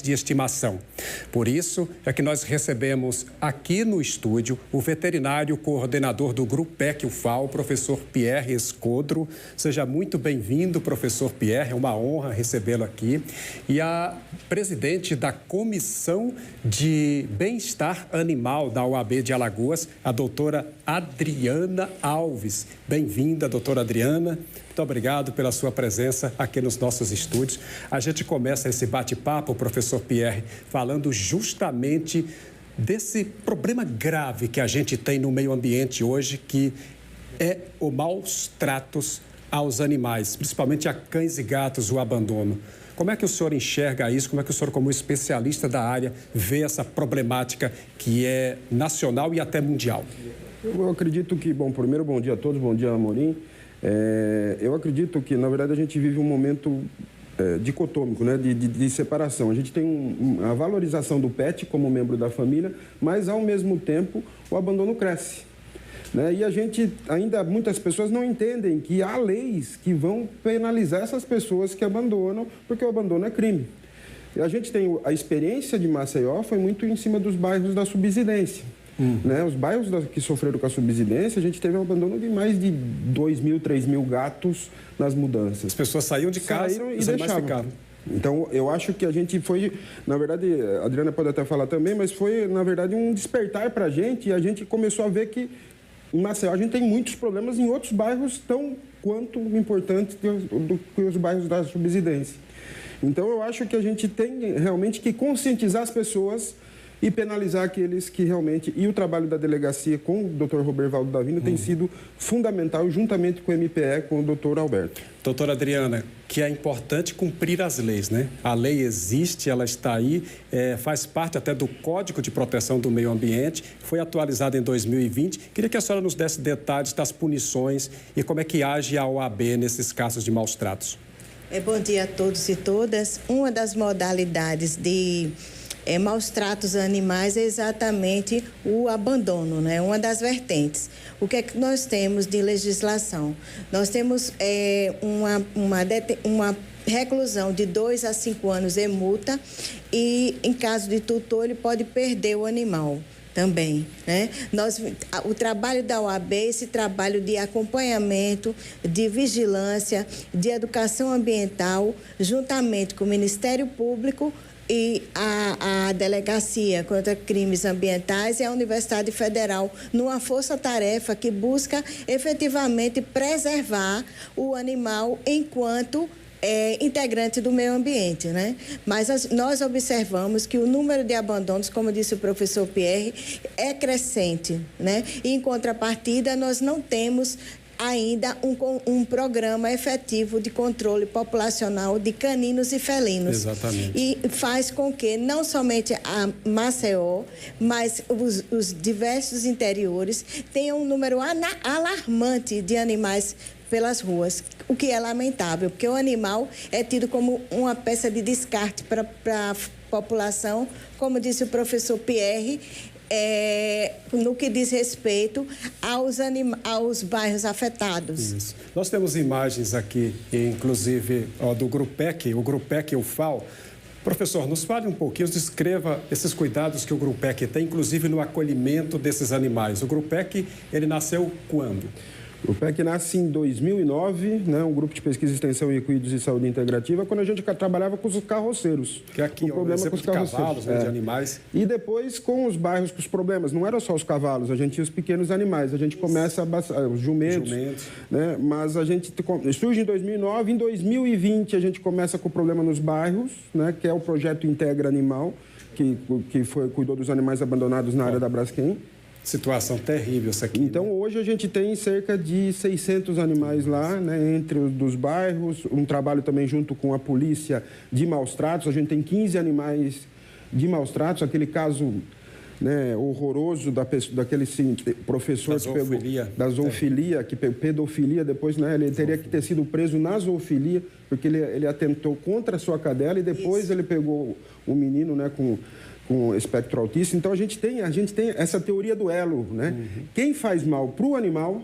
de estimação. Por isso é que nós recebemos aqui no estúdio o veterinário coordenador do GRUPEC UFAL, o professor Pierre Escodro. Seja muito bem-vindo, professor Pierre, é uma honra recebê-lo aqui. E a presidente da Comissão de Bem-Estar Animal da OAB de Alagoas, a doutora Adriana Alves. Bem-vinda, doutora Adriana. Muito obrigado pela sua presença aqui nos nossos estúdios. A gente começa esse bate-papo, professor Pierre, falando justamente desse problema grave que a gente tem no meio ambiente hoje, que é o maus tratos aos animais, principalmente a cães e gatos, o abandono. Como é que o senhor enxerga isso? Como é que o senhor, como especialista da área, vê essa problemática que é nacional e até mundial? Eu acredito que, primeiro, bom dia a todos, bom dia, Amorim. Eu acredito que, na verdade, a gente vive um momento dicotômico, né, de separação. A gente tem a valorização do pet como membro da família, mas, ao mesmo tempo, o abandono cresce. Né? E a gente, ainda muitas pessoas não entendem que há leis que vão penalizar essas pessoas que abandonam, porque o abandono é crime. E a gente tem a experiência de Maceió, foi muito em cima dos bairros da subsidência. Né? Os bairros que sofreram com a subsidência, a gente teve um abandono de mais de 2.000, 3.000 gatos nas mudanças. As pessoas saíam de casa e deixavam. Então, eu acho que a gente foi, na verdade, a Adriana pode até falar também, mas foi, na verdade, um despertar para a gente, e a gente começou a ver que em Maceió a gente tem muitos problemas em outros bairros tão quanto importantes do que os bairros da subsidência. Então, eu acho que a gente tem realmente que conscientizar as pessoas e penalizar aqueles que realmente... E o trabalho da delegacia com o Dr. Robervaldo Davino tem sido fundamental, juntamente com o MPE, com o Dr. Alberto. Doutora Adriana, que é importante cumprir as leis, né? A lei existe, ela está aí, faz parte até do Código de Proteção do Meio Ambiente, foi atualizada em 2020. Queria que a senhora nos desse detalhes das punições e como é que age a OAB nesses casos de maus tratos. Bom dia a todos e todas. Uma das modalidades de maus tratos a animais é exatamente o abandono, né? Uma das vertentes. O que é que nós temos de legislação? Nós temos uma reclusão de 2 a 5 anos e multa, e em caso de tutor ele pode perder o animal também, né? O trabalho da OAB, esse trabalho de acompanhamento, de vigilância, de educação ambiental, juntamente com o Ministério Público e a Delegacia contra Crimes Ambientais e a Universidade Federal, numa força-tarefa que busca efetivamente preservar o animal enquanto integrante do meio ambiente, né? Mas nós observamos que o número de abandonos, como disse o professor Pierre, é crescente, né? E, em contrapartida, nós não temos ainda um programa efetivo de controle populacional de caninos e felinos. Exatamente. E faz com que não somente a Maceió, mas os diversos interiores tenham um número alarmante de animais pelas ruas, o que é lamentável, porque o animal é tido como uma peça de descarte para a população, como disse o professor Pierre, no que diz respeito aos bairros afetados. Isso. Nós temos imagens aqui, inclusive do GRUPEC, o GRUPEC UFAL. Professor, nos fale um pouquinho, descreva esses cuidados que o GRUPEC tem, inclusive no acolhimento desses animais. O GRUPEC, ele nasceu quando? O GRUPEC nasce em 2009, né, um grupo de pesquisa, extensão e equídeos e saúde integrativa, quando a gente trabalhava com os carroceiros. Que aqui o problema com os cavalos, né, de animais. E depois com os bairros, com os problemas. Não era só os cavalos, a gente tinha os pequenos animais. A gente começa os jumentos. Né, mas a gente surge em 2009, em 2020 a gente começa com o problema nos bairros, né, que é o projeto Integra Animal, que cuidou dos animais abandonados na área da Braskem. Situação terrível essa aqui. Então, hoje a gente tem cerca de 600 animais lá, né, entre os dos bairros, um trabalho também junto com a polícia de maus tratos. A gente tem 15 animais de maus tratos, aquele caso, né, horroroso daquele professor que pegou da zoofilia, que pegou pedofilia, depois, né, ele teria que ter sido preso na zoofilia, porque ele atentou contra a sua cadela e depois ele pegou o menino, né, com espectro autista. Então, a gente tem essa teoria do elo, né? Quem faz mal para o animal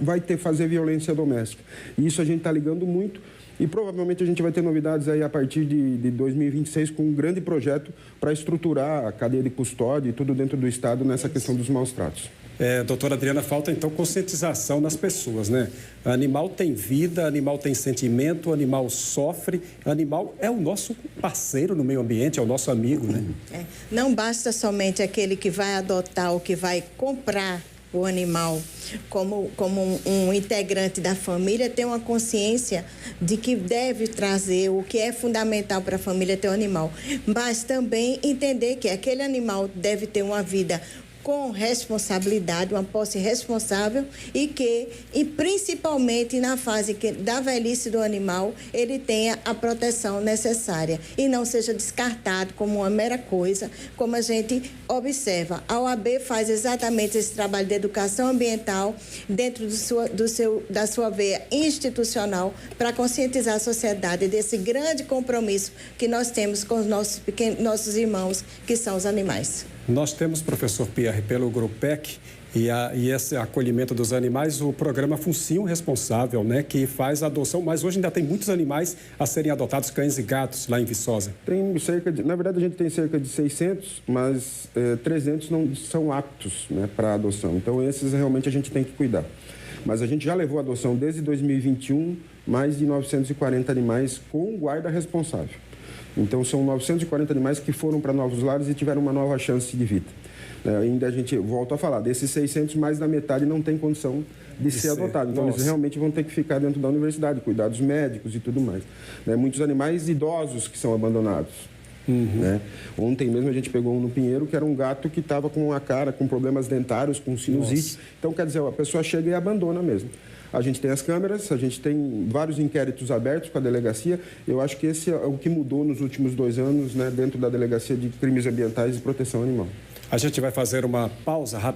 vai fazer violência doméstica. E isso a gente está ligando muito. E provavelmente a gente vai ter novidades aí a partir de 2026 com um grande projeto para estruturar a cadeia de custódia e tudo dentro do Estado nessa questão dos maus tratos. Doutora Adriana, falta então conscientização nas pessoas, né? Animal tem vida, animal tem sentimento, animal sofre, animal é o nosso parceiro no meio ambiente, é o nosso amigo, né? Não basta somente aquele que vai adotar ou que vai comprar o animal como um integrante da família, ter uma consciência de que deve trazer o que é fundamental para a família ter um animal, mas também entender que aquele animal deve ter uma vida com responsabilidade, uma posse responsável e principalmente na fase da velhice do animal, ele tenha a proteção necessária e não seja descartado como uma mera coisa, como a gente observa. A OAB faz exatamente esse trabalho de educação ambiental dentro da sua veia institucional para conscientizar a sociedade desse grande compromisso que nós temos com os nossos irmãos, que são os animais. Nós temos, professor Pierre, pelo GRUPEC e esse acolhimento dos animais, o programa Focinho Responsável, né, que faz a adoção, mas hoje ainda tem muitos animais a serem adotados, cães e gatos, lá em Viçosa. Na verdade, a gente tem cerca de 600, mas 300 não são aptos, né, para adoção. Então, esses realmente a gente tem que cuidar. Mas a gente já levou a adoção desde 2021, mais de 940 animais com guarda responsável. Então, são 940 animais que foram para novos lares e tiveram uma nova chance de vida. Ainda a gente volta a falar, desses 600, mais da metade não tem condição de ser adotado. Então, eles realmente vão ter que ficar dentro da universidade, cuidados médicos e tudo mais. Muitos animais idosos que são abandonados. Né? Ontem mesmo a gente pegou um no Pinheiro, que era um gato que estava com a cara, com problemas dentários, com sinusite. Então, quer dizer, a pessoa chega e abandona mesmo. A gente tem as câmeras, a gente tem vários inquéritos abertos com a delegacia. Eu acho que esse é o que mudou nos últimos 2 anos, né, dentro da Delegacia de Crimes Ambientais e Proteção Animal. A gente vai fazer uma pausa rápida.